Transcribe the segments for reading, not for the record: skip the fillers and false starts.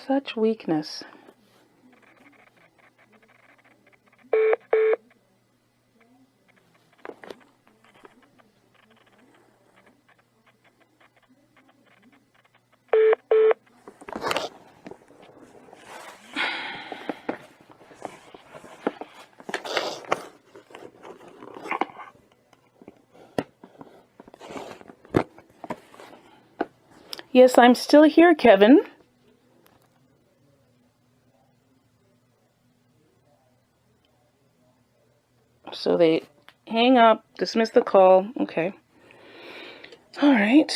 Such weakness. Yes, I'm still here, Kevin. So they hang up, dismiss the call. Okay. All right.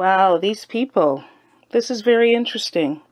Wow, these people. This is very interesting.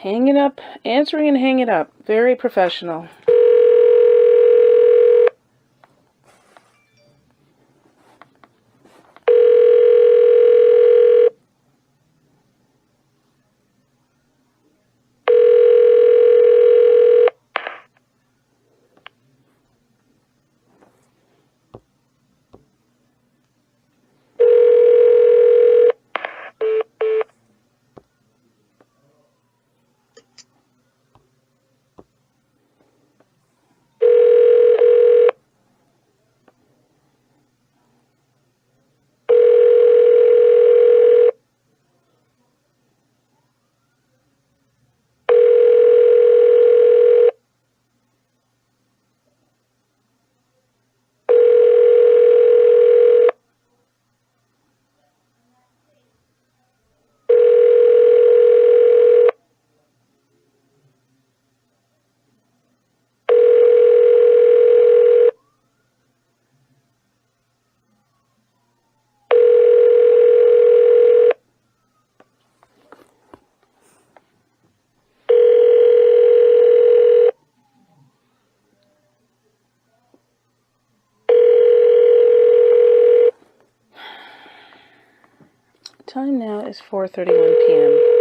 hang it up, answering and hang it up. Very professional. Time now is 4:31 p.m.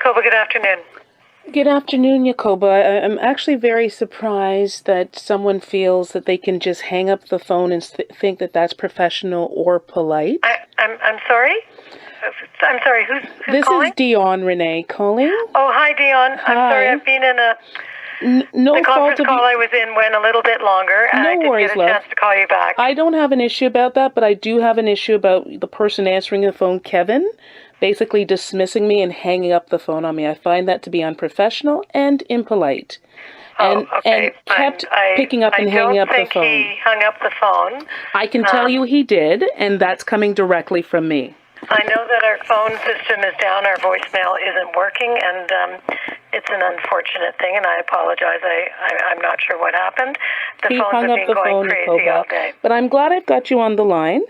Jacoba. Good afternoon. Good afternoon, Jacoba. I'm actually very surprised that someone feels that they can just hang up the phone and think that that's professional or polite. I'm sorry? I'm sorry, who's this calling? This is ONNE Renée calling. Oh, hi, Dion. Hi. I'm sorry, I've been in the conference call I was in went a little bit longer, and I didn't get a chance to call you back. I don't have an issue about that, but I do have an issue about the person answering the phone, Kevin, basically dismissing me and hanging up the phone on me. I find that to be unprofessional and impolite. And kept picking up and hanging up the phone. I don't think he hung up the phone. I can tell you he did, and that's coming directly from me. I know that our phone system is down, our voicemail isn't working, and it's an unfortunate thing, and I apologize. I'm not sure what happened. He hung up the phone, Jacoba. But I'm glad I've got you on the line.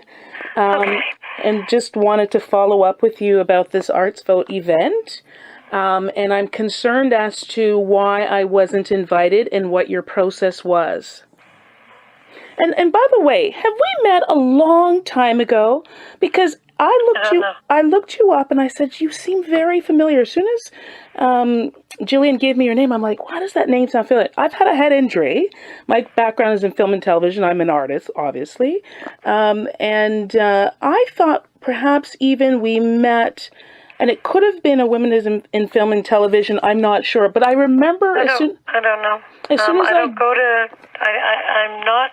And just wanted to follow up with you about this ArtsVote event. And I'm concerned as to why I wasn't invited and what your process was. And by the way, have we met a long time ago? Because I looked you up and I said, you seem very familiar. As soon as Jillian gave me your name, I'm like, why does that name sound familiar? I've had a head injury. My background is in film and television. I'm an artist, obviously. And I thought perhaps even we met, and it could have been a woman in film and television. I'm not sure. But I remember I don't know. As soon as I'm not...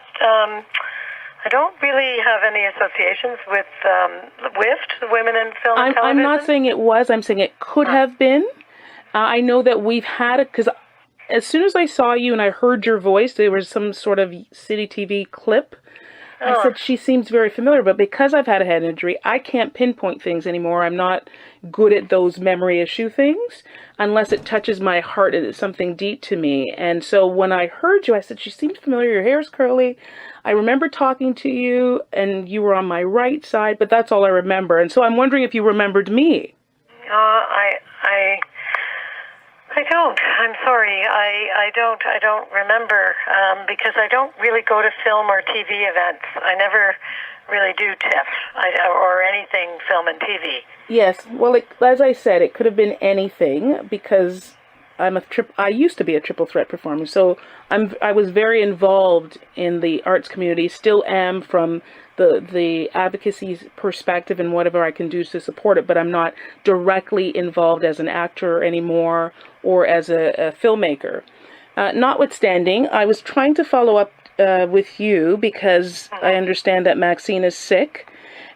I don't really have any associations with WIFT, Women in Film and Television. I'm not saying it was. I'm saying it could have been. I know that we've had it because as soon as I saw you and I heard your voice, there was some sort of City TV clip. I said, she seems very familiar, but because I've had a head injury, I can't pinpoint things anymore. I'm not good at those memory issue things unless it touches my heart and it's something deep to me. And so when I heard you, I said, she seems familiar. Your hair's curly. I remember talking to you and you were on my right side, but that's all I remember. And so I'm wondering if you remembered me. I don't. I'm sorry. I don't remember because I don't really go to film or TV events. I never really do TIFF or anything film and TV. Yes. Well, as I said, it could have been anything because I used to be a triple threat performer. So I was very involved in the arts community, still am from the advocacy perspective and whatever I can do to support it, but I'm not directly involved as an actor anymore or as a filmmaker. Notwithstanding, I was trying to follow up with you because I understand that Maxine is sick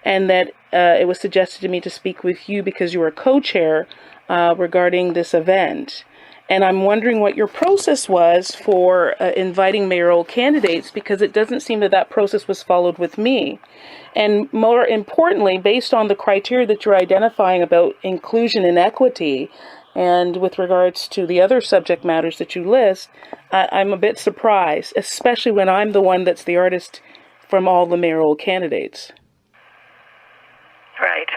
and that it was suggested to me to speak with you because you were co-chair regarding this event. And I'm wondering what your process was for inviting mayoral candidates, because it doesn't seem that process was followed with me. And more importantly, based on the criteria that you're identifying about inclusion and equity, and with regards to the other subject matters that you list, I'm a bit surprised, especially when I'm the one that's the artist from all the mayoral candidates. Right.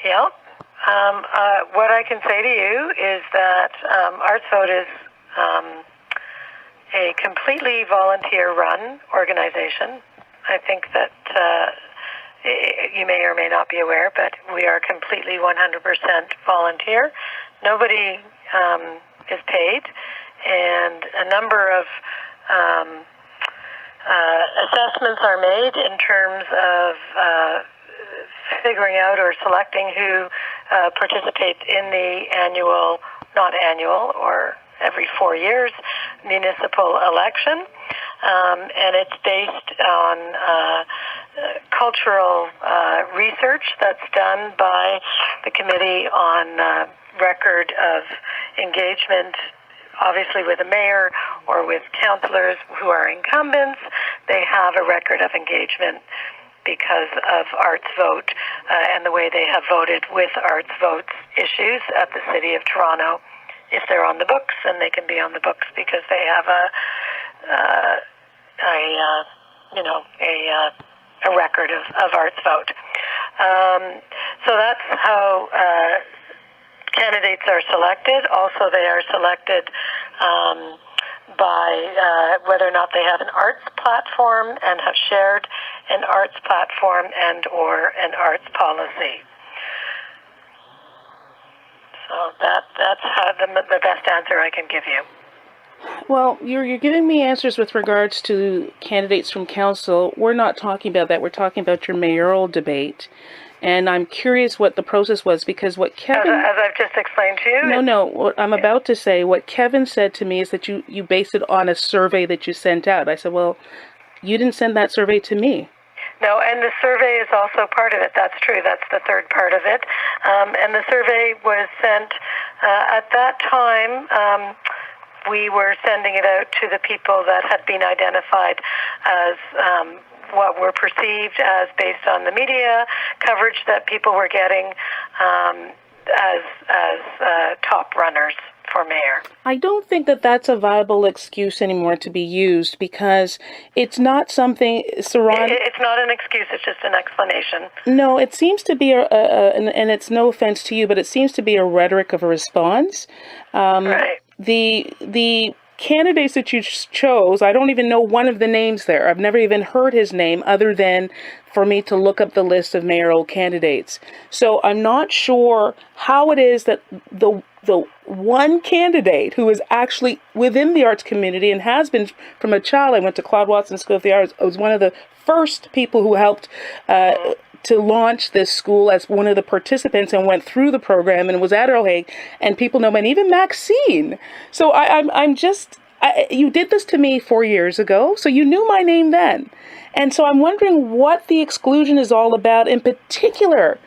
Yeah. What I can say to you is that ArtsVote is a completely volunteer-run organization. I think that you may or may not be aware, but we are completely 100% volunteer. Nobody is paid, and a number of assessments are made in terms of figuring out or selecting who participates in the not annual, or every 4 years, municipal election. And it's based on cultural research that's done by the Committee on Record of Engagement, obviously with a mayor or with councillors who are incumbents. They have a record of engagement because of ArtsVote and the way they have voted with ArtsVote's issues at the City of Toronto. If they're on the books, and they can be on the books because they have a record of ArtsVote. So that's how candidates are selected. Also, they are selected by whether or not they have an arts platform and have shared an arts platform and or an arts policy. So that's how the best answer I can give you. Well, you're giving me answers with regards to candidates from council. We're not talking about that. We're talking about your mayoral debate. And I'm curious what the process was, because what Kevin... As I've just explained to you? No, what I'm about to say, what Kevin said to me is that you based it on a survey that you sent out. I said, well, you didn't send that survey to me. No, and the survey is also part of it. That's true. That's the third part of it. And the survey was sent at that time. We were sending it out to the people that had been identified as what were perceived as, based on the media coverage that people were getting, as top runners for mayor. I don't think that that's a viable excuse anymore to be used, because it's not something, Saran... It's not an excuse, it's just an explanation. No, it seems to be, and it's no offense to you, but it seems to be a rhetoric of a response. Right. The candidates that you chose, I don't even know one of the names there. I've never even heard his name other than for me to look up the list of mayoral candidates. So I'm not sure how it is that the one candidate who is actually within the arts community and has been from a child. I went to Claude Watson School of the Arts. I was one of the first people who helped to launch this school as one of the participants, and went through the program and was at Earl Hague, and people know me, and even Maxine. So I'm just, you did this to me 4 years ago, so you knew my name then. And so I'm wondering what the exclusion is all about, in particular,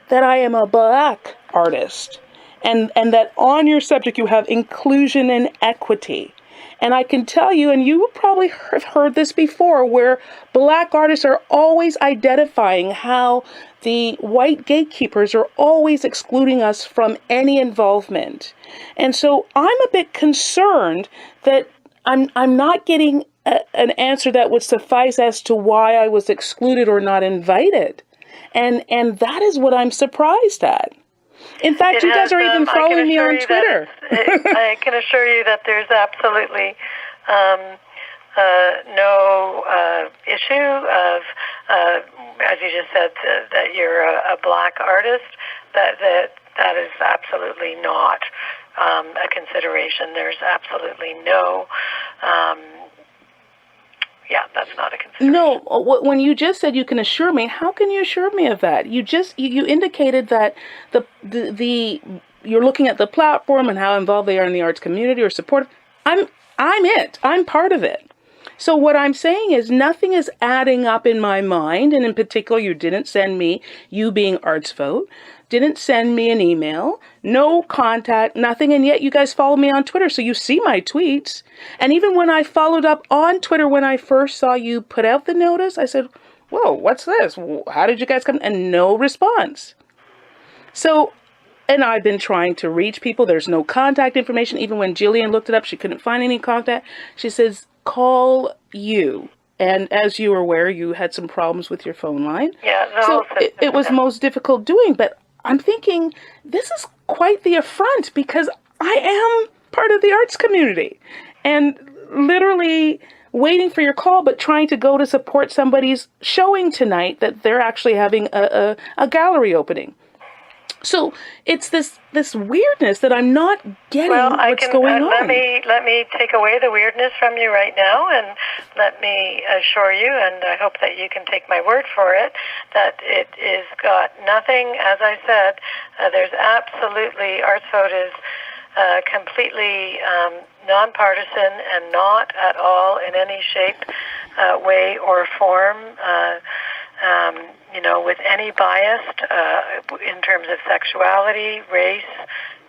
that I am a Black artist, and that on your subject you have inclusion and equity. And I can tell you, and you probably have heard this before, where Black artists are always identifying how the white gatekeepers are always excluding us from any involvement. And so I'm a bit concerned that I'm not getting an answer that would suffice as to why I was excluded or not invited. And that is what I'm surprised at. In fact, you guys are even following me on Twitter. I can assure you that there's absolutely no issue of, as you just said, that you're a Black artist. That is absolutely not a consideration. There's absolutely no. Yeah, that's not a consideration. No, when you just said you can assure me, how can you assure me of that? You indicated that you're looking at the platform and how involved they are in the arts community or supportive. I'm part of it. So what I'm saying is nothing is adding up in my mind, and in particular, you didn't send me, you being ArtsVote, didn't send me an email, no contact, nothing, and yet you guys follow me on Twitter, so you see my tweets. And even when I followed up on Twitter when I first saw you put out the notice, I said, whoa, what's this? How did you guys come? And no response. So, and I've been trying to reach people. There's no contact information. Even when Jillian looked it up, she couldn't find any contact. She says, call you. And as you were aware, you had some problems with your phone line. Yeah, so it was most difficult doing. But I'm thinking, this is quite the affront, because I am part of the arts community. And literally waiting for your call, but trying to go to support somebody's showing tonight that they're actually having a gallery opening. So it's this weirdness that I'm not getting what's going on. Let me take away the weirdness from you right now, and let me assure you, and I hope that you can take my word for it, that it is got nothing, as I said, there's absolutely, ArtsVote is completely nonpartisan and not at all in any shape, way, or form with any bias in terms of sexuality, race,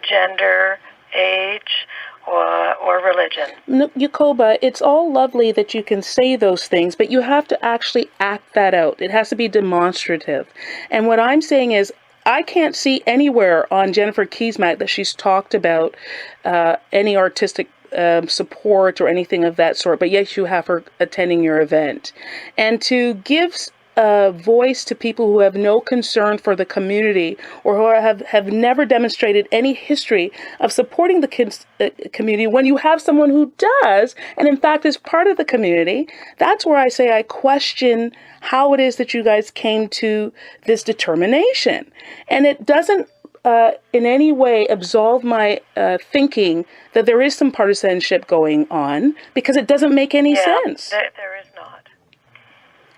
gender, age, or religion. No, Jacoba, it's all lovely that you can say those things, but you have to actually act that out. It has to be demonstrative. And what I'm saying is, I can't see anywhere on Jennifer Keesmack that she's talked about any artistic support or anything of that sort, but yes, you have her attending your event. And to give voice to people who have no concern for the community or who have never demonstrated any history of supporting the community, when you have someone who does, and in fact is part of the community, that's where I say I question how it is that you guys came to this determination. And it doesn't in any way absolve my thinking that there is some partisanship going on, because it doesn't make any sense. There is not.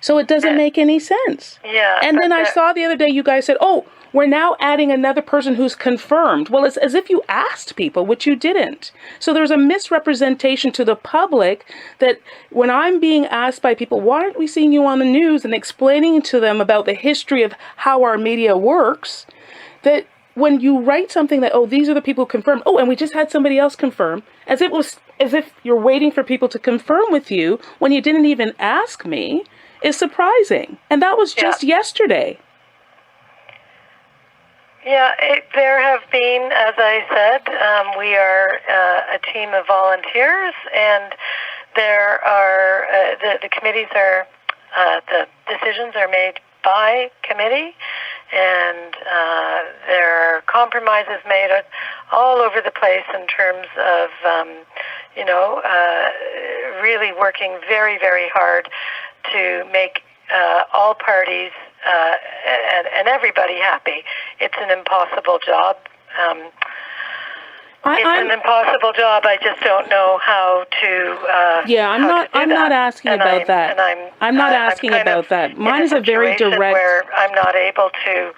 So it doesn't make any sense. Yeah. And then I saw the other day you guys said, oh, we're now adding another person who's confirmed. Well, it's as if you asked people, which you didn't. So there's a misrepresentation to the public that when I'm being asked by people, why aren't we seeing you on the news, and explaining to them about the history of how our media works, that when you write something that, oh, these are the people who confirmed, oh, and we just had somebody else confirm, as if you're waiting for people to confirm with you when you didn't even ask me, is surprising. And that was just yesterday. Yeah, there have been, as I said, we are a team of volunteers, and there are, the committees are, the decisions are made by committee, and there are compromises made all over the place in terms of, really working very, very hard to make all parties and everybody happy. It's an impossible job. It's an impossible job. I just don't know how to. I'm not asking about that. I'm not asking about that. Mine is a very direct. Where I'm not able to,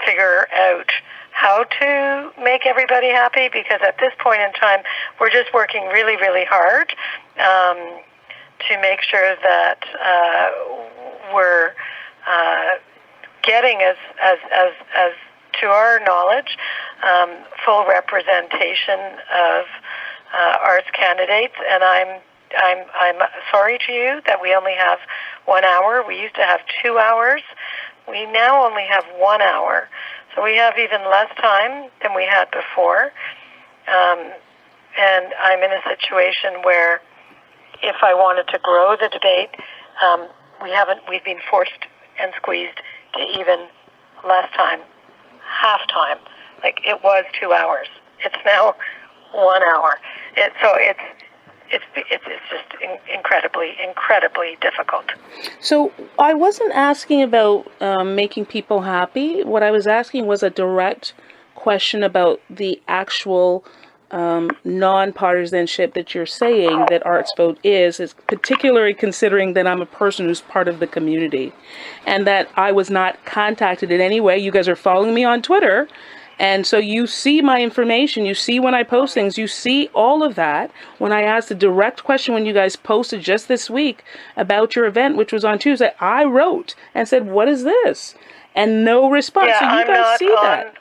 figure out how to make everybody happy, because at this point in time, we're just working really, really hard to make sure that we're getting as to our knowledge, full representation of arts candidates. And I'm sorry to you that we only have 1 hour. We used to have 2 hours. We now only have 1 hour. So we have even less time than we had before. And I'm in a situation where if I wanted to grow the debate, we've been forced and squeezed to even less time. Half time. Like, it was 2 hours. It's now 1 hour. It's just incredibly difficult. So I wasn't asking about making people happy. What I was asking was a direct question about the actual non-partisanship that you're saying that ArtsVote is particularly considering that I'm a person who's part of the community, and that I was not contacted in any way. You guys are following me on Twitter, and so you see my information, you see when I post things, you see all of that. When I asked a direct question when you guys posted just this week about your event, which was on Tuesday, I wrote and said, what is this? And no response. Yeah, so you guys see that.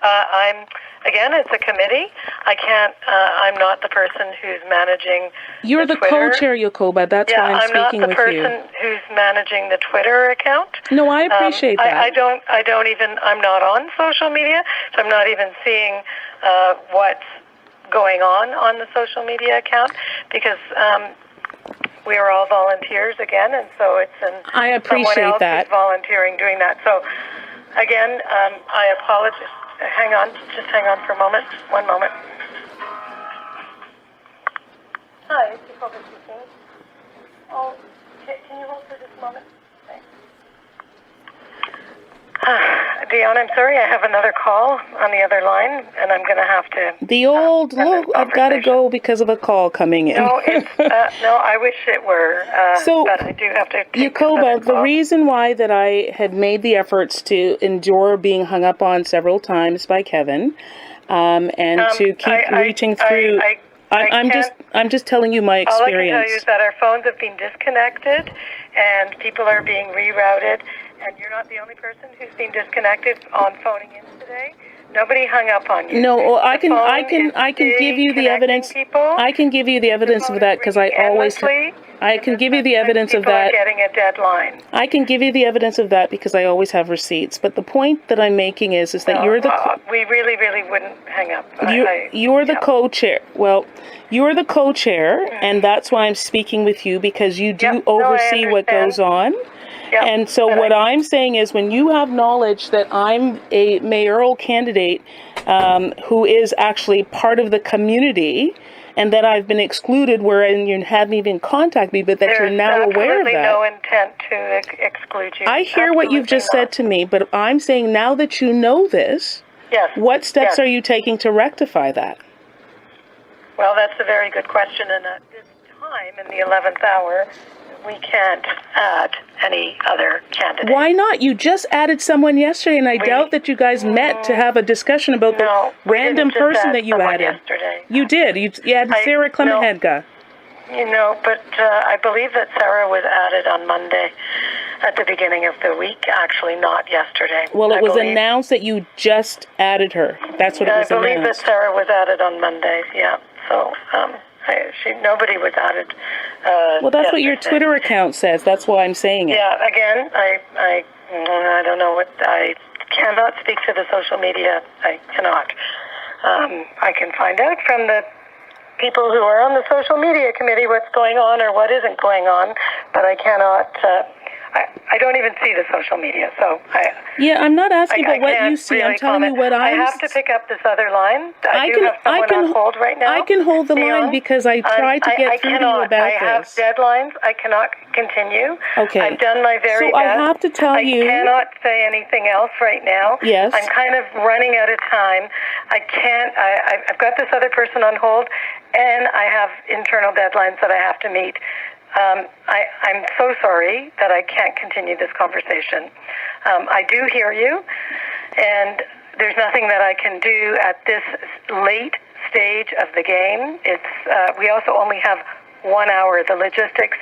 Again, it's a committee. I can't, I'm not the person who's managing You're the co-chair, Jacoba. That's why I'm speaking with you. I'm not the person who's managing the Twitter account. No, I appreciate that. I'm not on social media, so I'm not even seeing what's going on the social media account, because we are all volunteers again, and so it's I appreciate someone else that. who's volunteering doing that. So, again, I apologize. Just hang on for a moment. 1 moment. Hi, it's Jacoba speaking. Oh, can you hold for just a moment? Thanks. Dion, I'm sorry, I have another call on the other line, and I'm going to have to... I've got to go because of a call coming in. No, I wish it were, but I do have to take Jacoba, the reason why that I had made the efforts to endure being hung up on several times by Kevin, and to keep reaching through... I'm just telling you my experience. All I can tell you is that our phones have been disconnected, and people are being rerouted, and you're not the only person who's been disconnected on phoning in today. Nobody hung up on you. No, well, I can is give you the connecting evidence. people. I can give you the evidence of that because I always. I can give you the evidence of that. People are getting a deadline. I can give you the evidence of that because I always have receipts. But the point that I'm making is that you're the. We really wouldn't hang up. You're the co-chair. Well, you're the co-chair, and that's why I'm speaking with you because you do oversee what goes on. Yep. And so what I'm saying is when you have knowledge that I'm a mayoral candidate who is actually part of the community and that I've been excluded wherein you hadn't even contacted me, but that you're now aware of that. There's no intent to exclude you. I hear what you've just said to me, but I'm saying now that you know this, what steps are you taking to rectify that? Well, that's a very good question, and at this time, in the 11th hour, we can't add any other candidate. Why not? You just added someone yesterday, and I doubt that you guys met to have a discussion about the random person that you added. Yesterday. You did. You added Sarah Clemahedga. But I believe that Sarah was added on Monday at the beginning of the week, actually not yesterday. Well, it was announced that you just added her. That's what it was announced. I believe that Sarah was added on Monday, So, nobody was added. Well, that's what your Twitter account says. That's why I'm saying it. Yeah, again, I don't know what, I cannot speak to the social media. I cannot. I can find out from the people who are on the social media committee what's going on or what isn't going on, but I cannot, I don't even see the social media, so I'm not asking about what you see. Really I'm telling you what I have to pick up this other line. I do have someone on hold right now. I can hold the line because I tried to get through to you about this. I have deadlines. I cannot continue. Okay. I've done my very best. So I have to tell you. I cannot say anything else right now. Yes. I'm kind of running out of time. I can't. I've got this other person on hold, and I have internal deadlines that I have to meet. I'm so sorry that I can't continue this conversation. I do hear you, and there's nothing that I can do at this late stage of the game. It's we also only have 1 hour. The logistics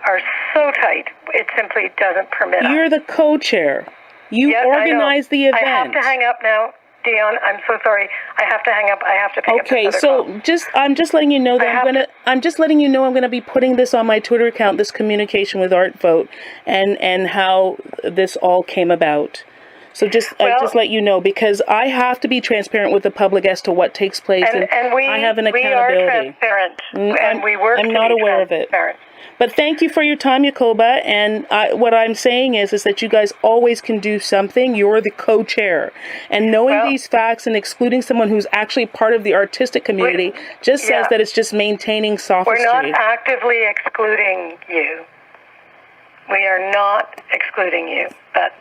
are so tight, it simply doesn't permit us. You're the co-chair. You organize the event. I have to hang up now. Dion, I'm so sorry. I have to hang up. I have to pick up this other call. I'm just letting you know that I'm just letting you know I'm gonna be putting this on my Twitter account, this communication with ArtsVote and how this all came about. So I just let you know because I have to be transparent with the public as to what takes place, and I have an accountability. We are transparent, and we work. I'm not aware of it. But thank you for your time, Jacoba. And what I'm saying is that you guys always can do something. You're the co-chair. And knowing these facts and excluding someone who's actually part of the artistic community says that it's just maintaining sophistry. We're not actively excluding you. We are not excluding you. But,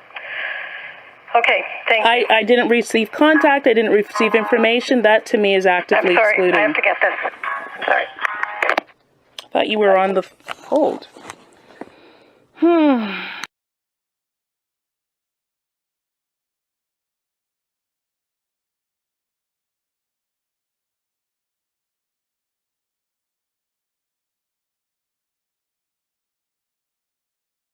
okay, thank you. I didn't receive contact. I didn't receive information. That, to me, is actively excluding. I have to get this. I'm sorry. Thought you were on the hold.